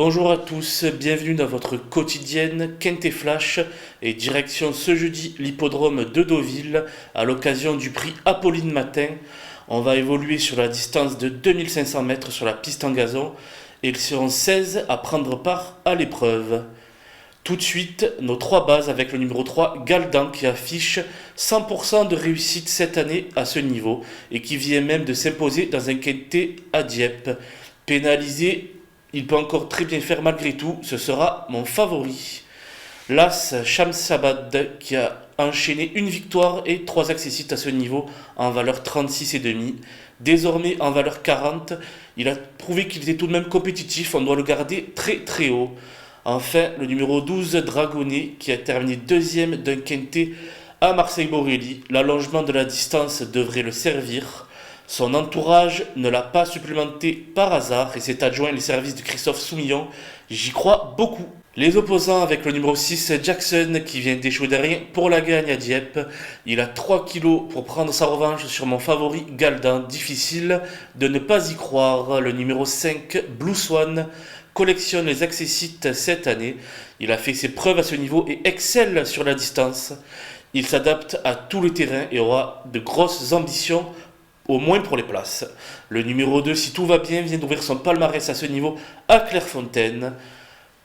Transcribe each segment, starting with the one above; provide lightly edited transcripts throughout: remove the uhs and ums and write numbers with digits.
Bonjour à tous, bienvenue dans votre quotidienne Quintet Flash et direction ce jeudi l'hippodrome de Deauville à l'occasion du prix Apolline Matin. On va évoluer sur la distance de 2500 mètres sur la piste en gazon et ils seront 16 à prendre part à l'épreuve. Tout de suite, nos trois bases avec le numéro 3, Galdan, qui affiche 100% de réussite cette année à ce niveau et qui vient même de s'imposer dans un quintet à Dieppe. Pénalisé, il peut encore très bien faire malgré tout, ce sera mon favori. L'As Shamsabad qui a enchaîné une victoire et 3 accessites à ce niveau en valeur 36,5. Désormais en valeur 40, il a prouvé qu'il était tout de même compétitif, on doit le garder très très haut. Enfin, le numéro 12, Dragonnet, qui a terminé deuxième d'un quintet à Marseille-Borelli. L'allongement de la distance devrait le servir. Son entourage ne l'a pas supplémenté par hasard et s'est adjoint les services de Christophe Soumillon. J'y crois beaucoup. Les opposants avec le numéro 6, Jackson, qui vient d'échouer derrière pour la gagne à Dieppe. Il a 3 kilos pour prendre sa revanche sur mon favori Galdan. Difficile de ne pas y croire. Le numéro 5, Blue Swan, collectionne les accessites cette année. Il a fait ses preuves à ce niveau et excelle sur la distance. Il s'adapte à tous les terrains et aura de grosses ambitions, au moins pour les places. Le numéro 2, si tout va bien, vient d'ouvrir son palmarès à ce niveau à Clairefontaine.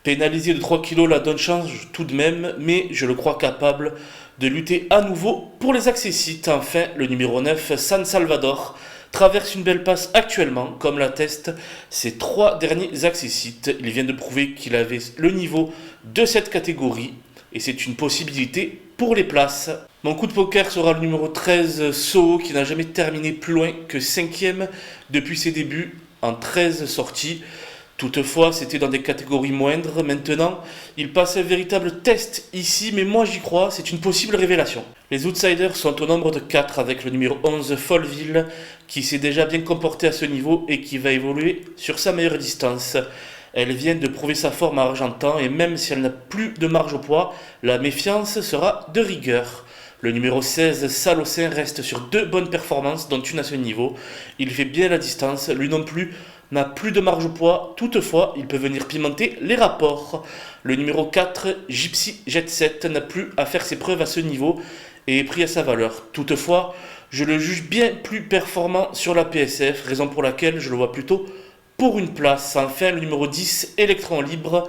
Pénalisé de 3 kilos, la donne change tout de même, mais je le crois capable de lutter à nouveau pour les accessites. Enfin, le numéro 9, San Salvador, traverse une belle passe actuellement, comme l'attestent ses 3 derniers accessites. Il vient de prouver qu'il avait le niveau de cette catégorie et c'est une possibilité pour les places. Mon coup de poker sera le numéro 13, Soho, qui n'a jamais terminé plus loin que 5e depuis ses débuts en 13 sorties. Toutefois, c'était dans des catégories moindres. Maintenant, il passe un véritable test ici, mais moi j'y crois, c'est une possible révélation. Les outsiders sont au nombre de 4 avec le numéro 11, Folleville, qui s'est déjà bien comporté à ce niveau et qui va évoluer sur sa meilleure distance. Elle vient de prouver sa forme à Argentan et même si elle n'a plus de marge au poids, la méfiance sera de rigueur. Le numéro 16, Salocin, reste sur 2 bonnes performances, dont une à ce niveau. Il fait bien la distance, lui non plus n'a plus de marge au poids, toutefois il peut venir pimenter les rapports. Le numéro 4, Gypsy Jet Set, n'a plus à faire ses preuves à ce niveau et est pris à sa valeur. Toutefois, je le juge bien plus performant sur la PSF, raison pour laquelle je le vois plutôt pour une place. Enfin, le numéro 10, Electron Libre,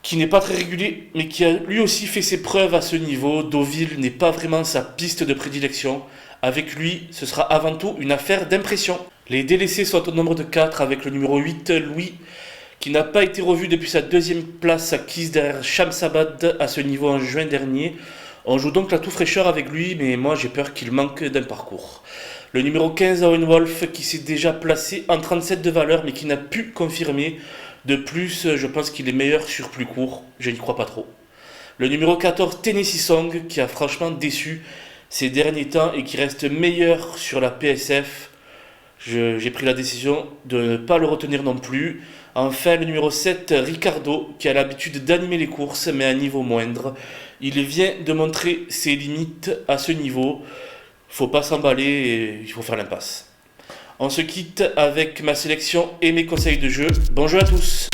qui n'est pas très régulier, mais qui a lui aussi fait ses preuves à ce niveau. Deauville n'est pas vraiment sa piste de prédilection. Avec lui, ce sera avant tout une affaire d'impression. Les délaissés sont au nombre de 4 avec le numéro 8, Louis, qui n'a pas été revu depuis sa 2e place acquise derrière Shamsabad à ce niveau en juin dernier. On joue donc la tout fraîcheur avec lui, mais moi j'ai peur qu'il manque d'un parcours. Le numéro 15, Owen Wolf, qui s'est déjà placé en 37 de valeur, mais qui n'a pu confirmer. De plus, je pense qu'il est meilleur sur plus court, je n'y crois pas trop. Le numéro 14, Tennessee Song, qui a franchement déçu ces derniers temps et qui reste meilleur sur la PSF. J'ai pris la décision de ne pas le retenir non plus. Enfin, le numéro 7, Ricardo, qui a l'habitude d'animer les courses, mais à un niveau moindre. Il vient de montrer ses limites à ce niveau. Il ne faut pas s'emballer et il faut faire l'impasse. On se quitte avec ma sélection et mes conseils de jeu. Bonjour à tous.